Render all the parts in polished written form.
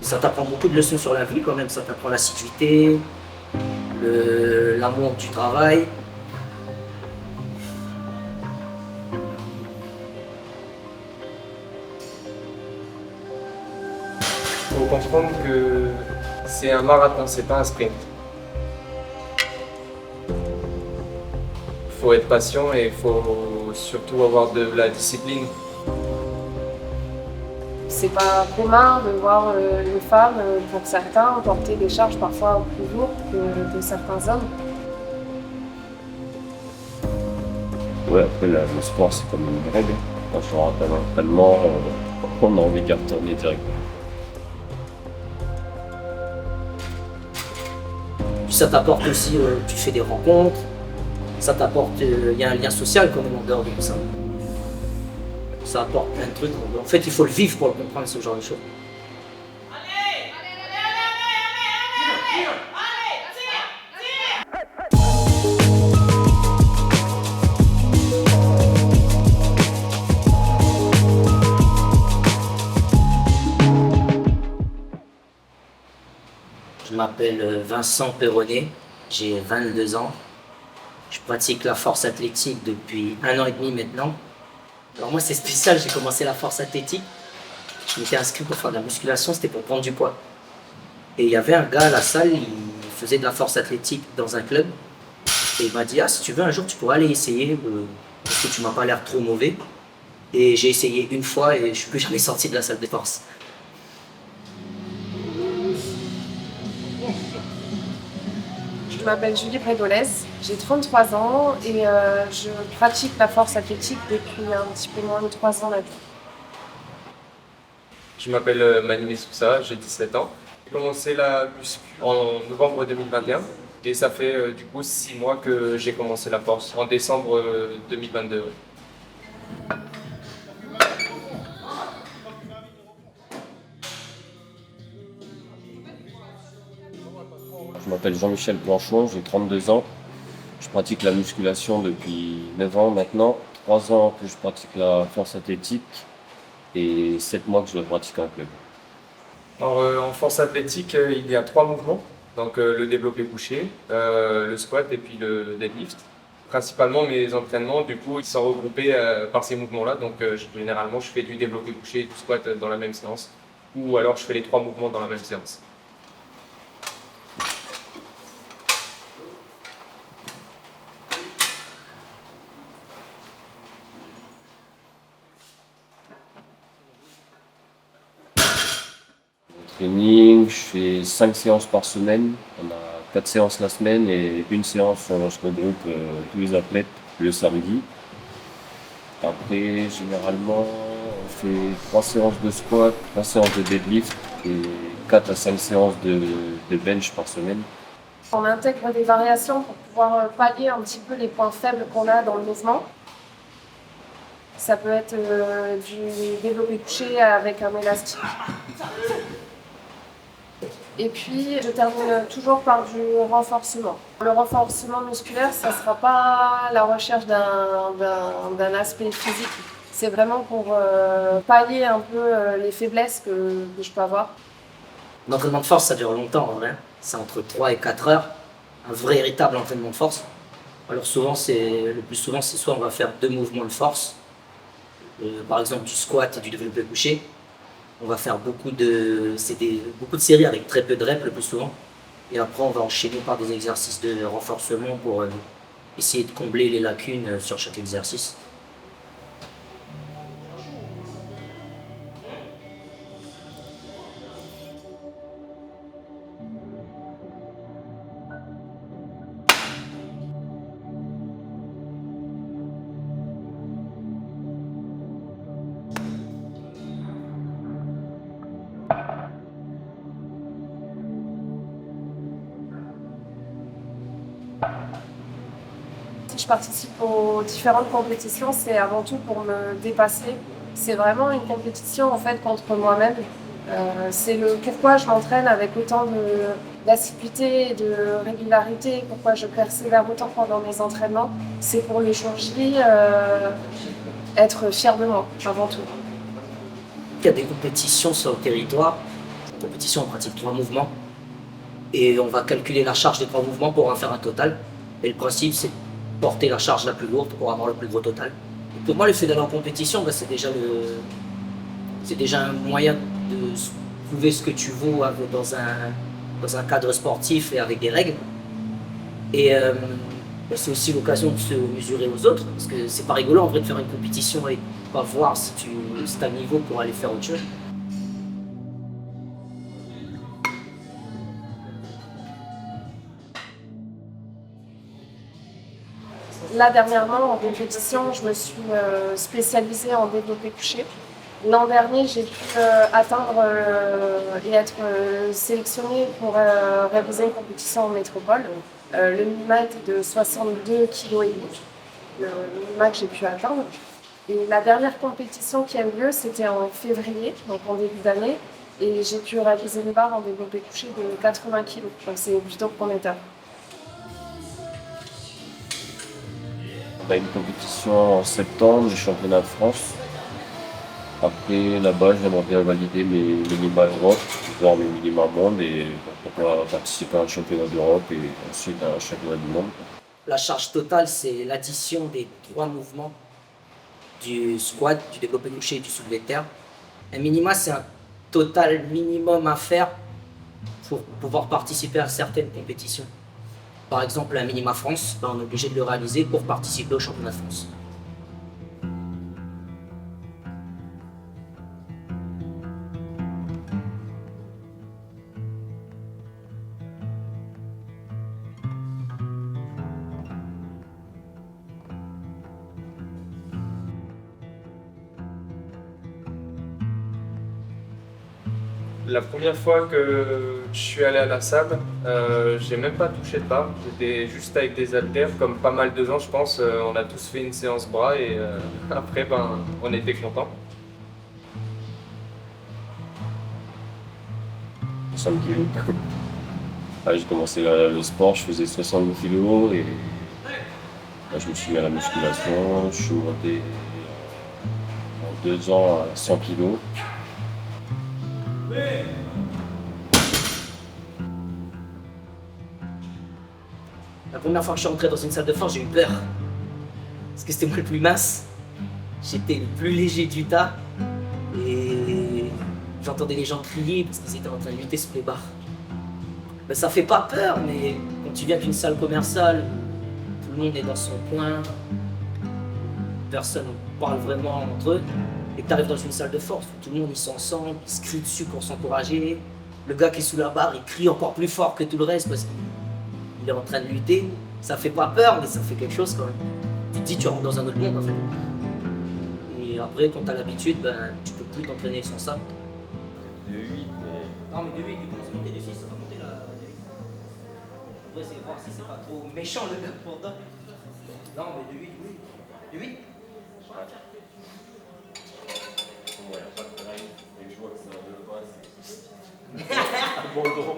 Ça t'apprend beaucoup de leçons sur la vie quand même, ça t'apprend l'assiduité, l'amour du travail. Il faut comprendre que c'est un marathon, c'est pas un sprint. Il faut être patient et il faut surtout avoir de la discipline. C'est pas commun de voir les femmes, pour certains, porter des charges parfois plus lourdes que certains hommes. Ouais, après le sport c'est comme une règle. Quand je rentre à l'entraînement, on a envie d'y retourner direct. Puis ça t'apporte aussi, tu fais des rencontres, ça t'apporte, il y a un lien social quand même en dehors de tout ça. Ça apporte plein de trucs. En fait, il faut le vivre pour le comprendre, ce genre de choses. Je m'appelle Vincent Perronnet, j'ai 22 ans. Je pratique la force athlétique depuis 1 an et demi maintenant. Alors moi c'est spécial, j'ai commencé la force athlétique. Je m'étais inscrit pour faire de la musculation, c'était pour prendre du poids. Et il y avait un gars à la salle, il faisait de la force athlétique dans un club. Et il m'a dit, ah si tu veux un jour tu pourras aller essayer, parce que tu m'as pas l'air trop mauvais. Et j'ai essayé une fois et je suis plus jamais sorti de la salle de force. Je m'appelle Julie Bredolès, j'ai 33 ans et je pratique la force athlétique depuis un petit peu moins de 3 ans maintenant. Je m'appelle Manu Messoussa, j'ai 17 ans. J'ai commencé la muscu en novembre 2021 et ça fait du coup 6 mois que j'ai commencé la force, en décembre 2022. Ouais. Je m'appelle Jean-Michel Planchon, j'ai 32 ans. Je pratique la musculation depuis 9 ans maintenant. 3 ans que je pratique la force athlétique et 7 mois que je le pratique en club. Alors, en force athlétique, il y a 3 mouvements. Donc le développé couché, le squat et puis le deadlift. Principalement mes entraînements, du coup, ils sont regroupés par ces mouvements-là. Donc généralement, je fais du développé couché et du squat dans la même séance. Ou alors je fais les 3 mouvements dans la même séance. Training, je fais 5 séances par semaine. On a 4 séances la semaine et une séance où on se regroupe tous les athlètes le samedi. Après, généralement, on fait 3 séances de squat, 3 séances de deadlift et 4 à 5 séances de bench par semaine. On intègre des variations pour pouvoir pallier un petit peu les points faibles qu'on a dans le mouvement. Ça peut être du développé couché avec un élastique. Et puis, je termine toujours par du renforcement. Le renforcement musculaire, ça ne sera pas la recherche d'un aspect physique. C'est vraiment pour pallier un peu les faiblesses que je peux avoir. L'entraînement de force, ça dure longtemps en vrai. C'est entre 3 et 4 heures. Un vrai véritable entraînement de force. Alors le plus souvent, c'est soit on va faire 2 mouvements de force, par exemple du squat et du développé couché. On va faire beaucoup de séries avec très peu de reps le plus souvent. Et après, on va enchaîner par des exercices de renforcement pour essayer de combler les lacunes sur chaque exercice. Si je participe aux différentes compétitions, c'est avant tout pour me dépasser. C'est vraiment une compétition en fait contre moi-même. C'est pourquoi je m'entraîne avec autant d'assiduité et de régularité, pourquoi je persévère autant pendant mes entraînements. C'est pour le jour J être fier de moi avant tout. Il y a des compétitions sur le territoire. compétition, on pratique 3 mouvements. Et on va calculer la charge des 3 mouvements pour en faire un total. Et le principe, c'est de porter la charge la plus lourde pour avoir le plus gros total. Et pour moi, le fait d'aller en compétition, bah, c'est déjà un moyen de prouver ce que tu vaux dans un cadre sportif et avec des règles. Et c'est aussi l'occasion de se mesurer aux autres, parce que c'est pas rigolo en vrai de faire une compétition et pas voir si tu as le niveau pour aller faire autre chose. Là, dernièrement, en compétition, je me suis spécialisée en développé couché. L'an dernier, j'ai pu atteindre et être sélectionnée pour réaliser une compétition en métropole. Le minima était de 62,5 kg, le minima que j'ai pu atteindre. Et la dernière compétition qui a eu lieu, c'était en février, donc en début d'année. Et j'ai pu réaliser une barre en développé couché de 80 kg. Donc c'est plutôt prometteur. On a une compétition en septembre, le championnat de France. Après, là-bas, j'aimerais bien valider mes minima Europe, voir mes minima monde et pourquoi participer à un championnat d'Europe et ensuite à un championnat du monde. La charge totale, c'est l'addition des 3 mouvements du squat, du développé couché et du soulevé de terre. Un minima, c'est un total minimum à faire pour pouvoir participer à certaines compétitions. Par exemple, un minima France, on est obligé de le réaliser pour participer au championnat de France. La première fois que je suis allé à la salle, j'ai même pas touché de barre. J'étais juste avec des haltères, comme pas mal de gens, je pense. On a tous fait une séance bras et après, on était contents. 60 kg. J'ai commencé le sport, je faisais 60 kg et là, je me suis mis à la musculation. Je suis monté en 2 ans à 100 kg. La première fois que je suis rentré dans une salle de force, j'ai eu peur. Parce que c'était moi le plus mince, j'étais le plus léger du tas et j'entendais les gens crier parce qu'ils étaient en train de lutter sous les barres. Ben, ça fait pas peur, mais quand tu viens d'une salle commerciale, tout le monde est dans son coin, personne ne parle vraiment entre eux, et que tu arrives dans une salle de force où tout le monde ils sont ensemble, ils se crient dessus pour s'encourager. Le gars qui est sous la barre, il crie encore plus fort que tout le reste parce qu'il est en train de lutter. Ça fait pas peur, mais ça fait quelque chose quand même. Tu te dis, tu rentres dans un autre monde en fait. Et après, quand tu as l'habitude, ben, tu peux plus t'entraîner sans ça. De 8, mais... Non, mais de 8, il commence à monter de 6, ça va monter là. On va essayer de voir si c'est pas trop méchant le gars pour toi. Non, mais de 8, oui. De 8 Bon, il n'y a pas de train, et je vois que c'est un peu pas, c'est abandon.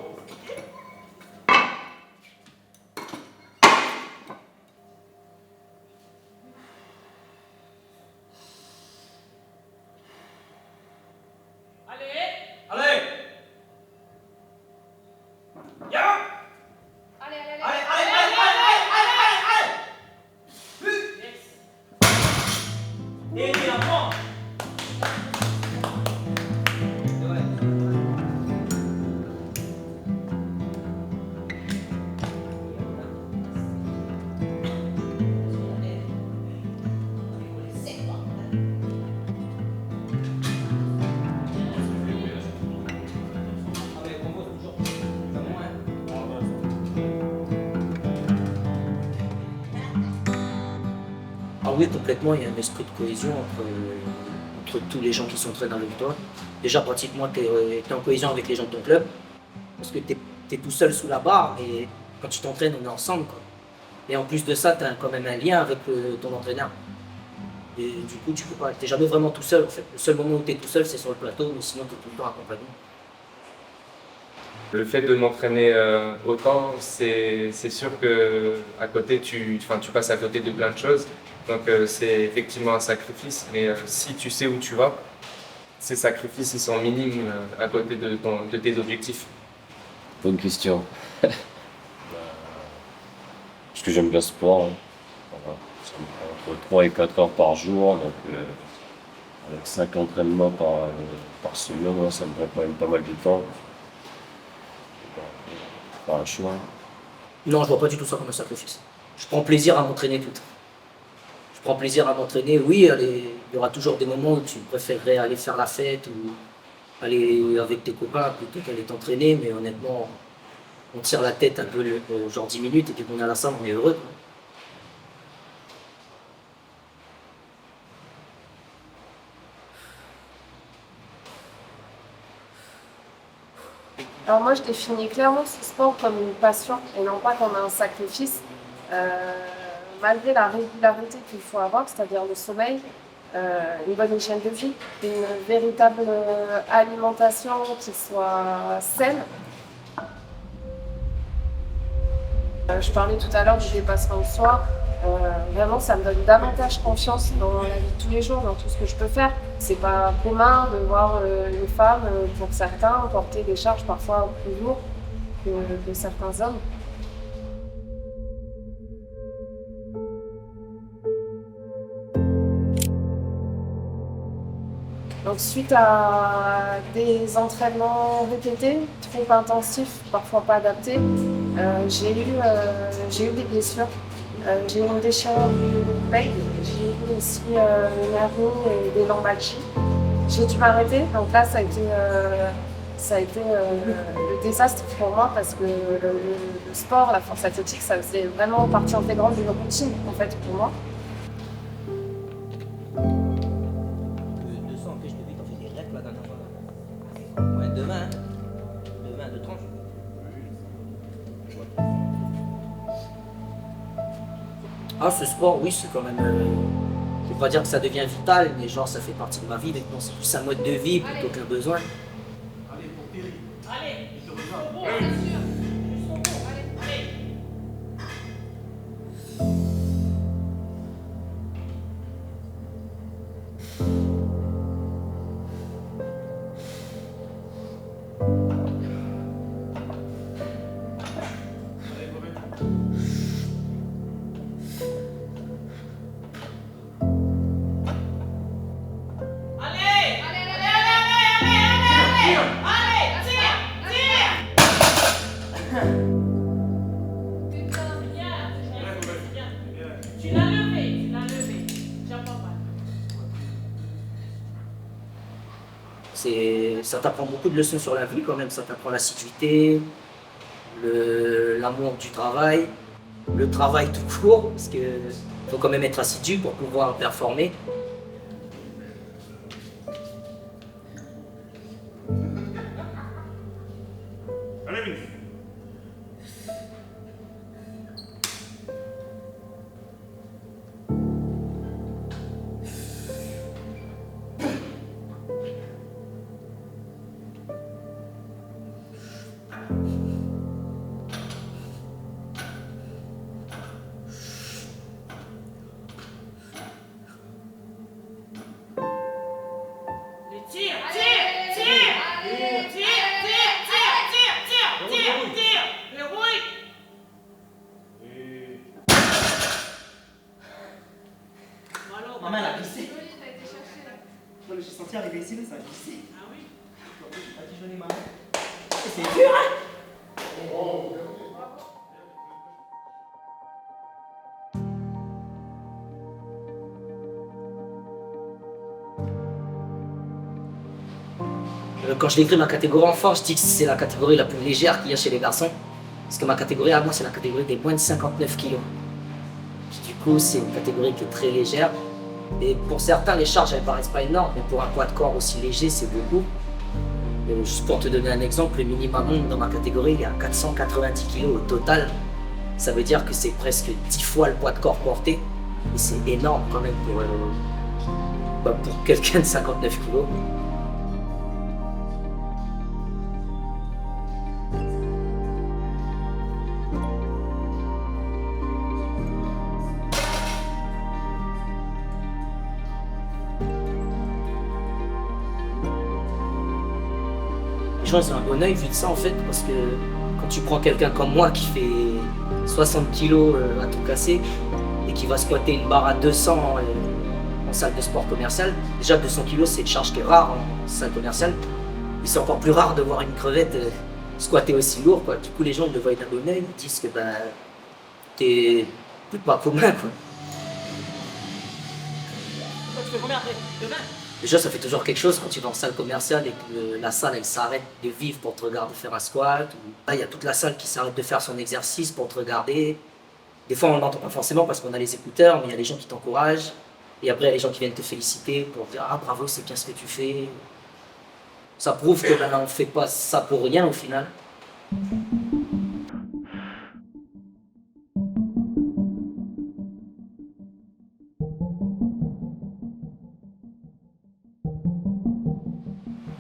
Ah oui, complètement, il y a un esprit de cohésion entre tous les gens qui s'entraînent avec toi. Déjà, pratiquement, tu es en cohésion avec les gens de ton club, parce que tu es tout seul sous la barre, et quand tu t'entraînes, on est ensemble, quoi. Et en plus de ça, tu as quand même un lien avec ton entraîneur. Et du coup, tu peux pas, t'es jamais vraiment tout seul, en fait. Le seul moment où tu es tout seul, c'est sur le plateau, mais sinon, tu es tout le temps accompagné. Le fait de m'entraîner autant, c'est sûr que à côté, tu passes à côté de plein de choses. Donc c'est effectivement un sacrifice, mais si tu sais où tu vas, ces sacrifices ils sont minimes à côté de tes objectifs? Bonne question. Parce que j'aime bien le sport, hein. Voilà. Ça me prend entre 3 et 4 heures par jour, donc avec 5 entraînements par semaine, ouais, ça me prend quand même pas mal de temps. Pas un choix. Non, je vois pas du tout ça comme un sacrifice. Je prends plaisir à m'entraîner tout le temps. Je prends plaisir à m'entraîner. Oui, il y aura toujours des moments où tu préférerais aller faire la fête ou aller avec tes copains plutôt qu'aller t'entraîner, mais honnêtement, on tire la tête un peu genre 10 minutes et puis qu'on est à la salle, on est heureux, quoi. Alors moi, je définis clairement ce sport comme une passion et non pas comme un sacrifice. Malgré la régularité qu'il faut avoir, c'est-à-dire le sommeil, une bonne hygiène de vie, une véritable alimentation qui soit saine. Je parlais tout à l'heure du dépassement de soi. Vraiment, ça me donne davantage confiance dans la vie de tous les jours, dans tout ce que je peux faire. C'est pas commun de voir une femme, pour certains, porter des charges parfois plus lourdes que certains hommes. Donc suite à des entraînements répétés, trop intensifs, parfois pas adaptés, j'ai eu des blessures. J'ai eu une déchirure du pec, j'ai eu aussi une hernie et des lombalgies. J'ai dû m'arrêter, donc là ça a été le désastre pour moi parce que le sport, la force athlétique, ça faisait vraiment partie intégrante d'une routine en fait pour moi. Ouais, demain, de 30. Ah, ce sport, oui, c'est quand même. Je vais pas dire que ça devient vital, mais genre, ça fait partie de ma vie. Maintenant, c'est plus un mode de vie plutôt qu'un besoin. Ça t'apprend beaucoup de leçons sur la vie quand même, ça t'apprend l'assiduité, l'amour du travail, le travail tout court, parce qu'il faut quand même être assidu pour pouvoir performer. Maman, elle a glissé. Moi, j'ai senti arriver ici, mais ça a glissé. Ah oui. J'ai pas dit joli, maman. C'est dur, hein. Quand je décris ma catégorie enfant, je dis que c'est la catégorie la plus légère qu'il y a chez les garçons. Parce que ma catégorie à moi, c'est la catégorie des moins de 59 kilos. Du coup, c'est une catégorie qui est très légère. Et pour certains, les charges, elles paraissent pas énormes, mais pour un poids de corps aussi léger, c'est beaucoup. Juste pour te donner un exemple, le minimum dans ma catégorie, il est à 490 kg au total. Ça veut dire que c'est presque 10 fois le poids de corps porté. Et c'est énorme quand même pour quelqu'un de 59 kg. Les gens ils ont un bon œil vu de ça en fait, parce que quand tu prends quelqu'un comme moi qui fait 60 kilos à tout casser et qui va squatter une barre à 200 en salle de sport commerciale, déjà 200 kilos c'est une charge qui est rare en salle commerciale, et c'est encore plus rare de voir une crevette squatter aussi lourd, quoi. Du coup les gens ils le voient d'un bon œil, ils disent que t'es pas commun, quoi. Tu fais combien après? De 20? Déjà, ça fait toujours quelque chose quand tu vas en salle commerciale et que la salle, elle s'arrête de vivre pour te regarder faire un squat. Là, il y a toute la salle qui s'arrête de faire son exercice pour te regarder. Des fois, on n'entend pas forcément parce qu'on a les écouteurs, mais il y a des gens qui t'encouragent. Et après, il y a des gens qui viennent te féliciter pour dire « Ah, bravo, c'est bien ce que tu fais ». Ça prouve que on ne fait pas ça pour rien au final.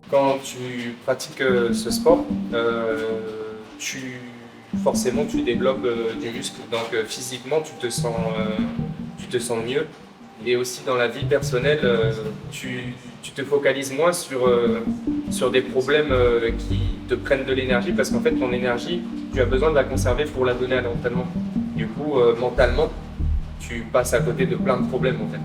Quand tu pratiques ce sport, forcément tu développes du muscle, donc physiquement tu te sens mieux. Et aussi dans la vie personnelle, tu te focalises moins sur des problèmes qui te prennent de l'énergie, parce qu'en fait ton énergie, tu as besoin de la conserver pour la donner à l'entraînement. Du coup, mentalement, tu passes à côté de plein de problèmes en fait.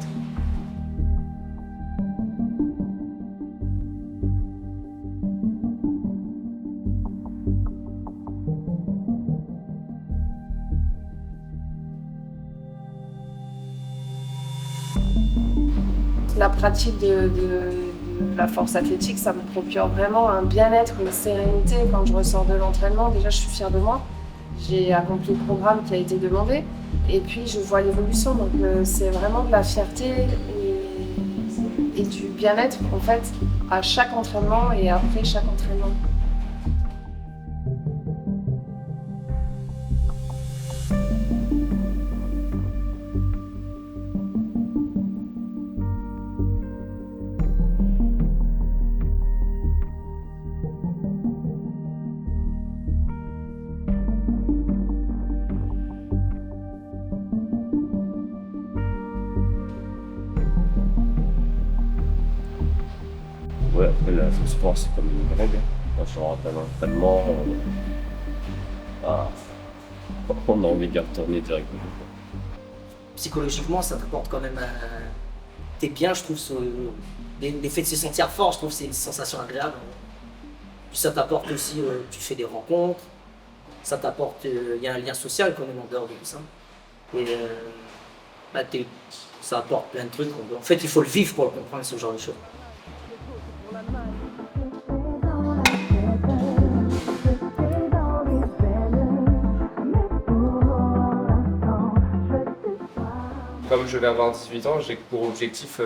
La pratique de la force athlétique, ça me procure vraiment un bien-être, une sérénité quand je ressors de l'entraînement. Déjà, je suis fière de moi. J'ai accompli le programme qui a été demandé et puis je vois l'évolution. Donc, c'est vraiment de la fierté et du bien-être en fait à chaque entraînement et après chaque entraînement. Ouais, après, le sport, c'est comme une drogue. Quand je rentre à l'entraînement, on a envie de retourner directement. Psychologiquement, ça t'apporte quand même t'es bien, je trouve, l'effet de se sentir fort, je trouve que c'est une sensation agréable. Puis ça t'apporte aussi, tu fais des rencontres, ça t'apporte, il y a un lien social quand même en dehors de tout ça. Et ça apporte plein de trucs. En fait, il faut le vivre pour le comprendre, ce genre de choses. Comme je vais avoir 18 ans, j'ai pour objectif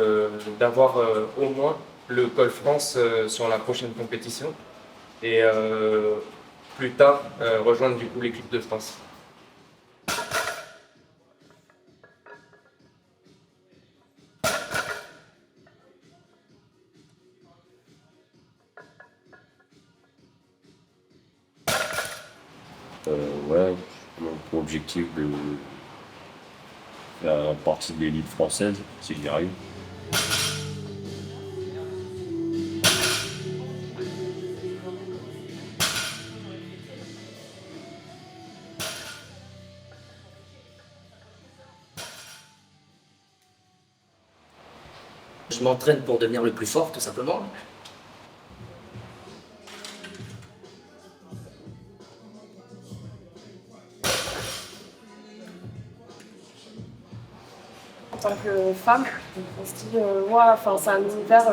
d'avoir au moins le Col France sur la prochaine compétition et plus tard rejoindre du coup l'équipe de France. Ouais, j'ai pour objectif de faire partie de l'élite française, si j'y arrive. Je m'entraîne pour devenir le plus fort, tout simplement. En tant que femme, on se dit, ouais, c'est un univers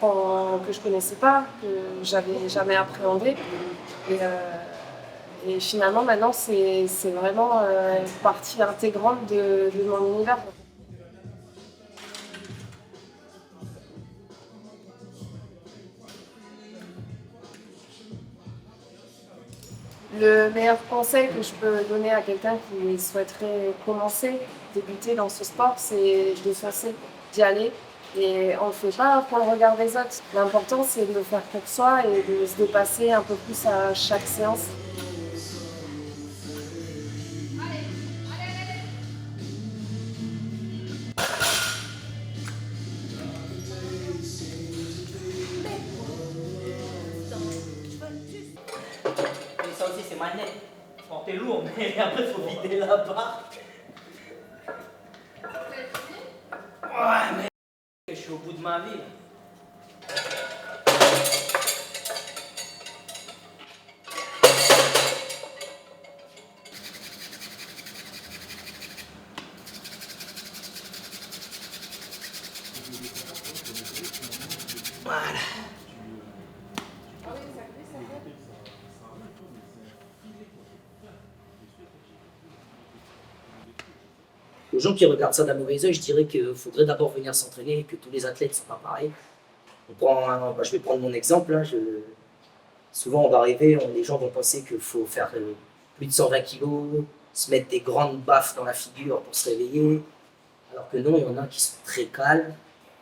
que je connaissais pas, que j'avais jamais appréhendé. Et finalement, maintenant, c'est vraiment une partie intégrante de mon univers. Le meilleur conseil que je peux donner à quelqu'un qui souhaiterait commencer, débuter dans ce sport, c'est de foncer, d'y aller. Et on ne le fait pas pour le regard des autres. L'important, c'est de le faire pour soi et de se dépasser un peu plus à chaque séance. Et après, il faut vider la barre. Ouais, mais je suis au bout de ma vie. Là. Voilà. Aux gens qui regardent ça d'un mauvais œil, je dirais qu'il faudrait d'abord venir s'entraîner, que tous les athlètes ne sont pas pareils. Je vais prendre mon exemple. Hein, souvent, on va arriver, les gens vont penser qu'il faut faire plus de 120 kilos, se mettre des grandes baffes dans la figure pour se réveiller. Alors que non, il y en a qui sont très calmes.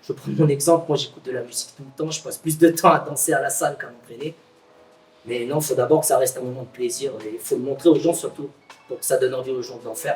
Je prends mon exemple, moi j'écoute de la musique tout le temps, je passe plus de temps à danser à la salle qu'à m'entraîner. Mais non, il faut d'abord que ça reste un moment de plaisir et il faut le montrer aux gens surtout pour que ça donne envie aux gens d'en faire.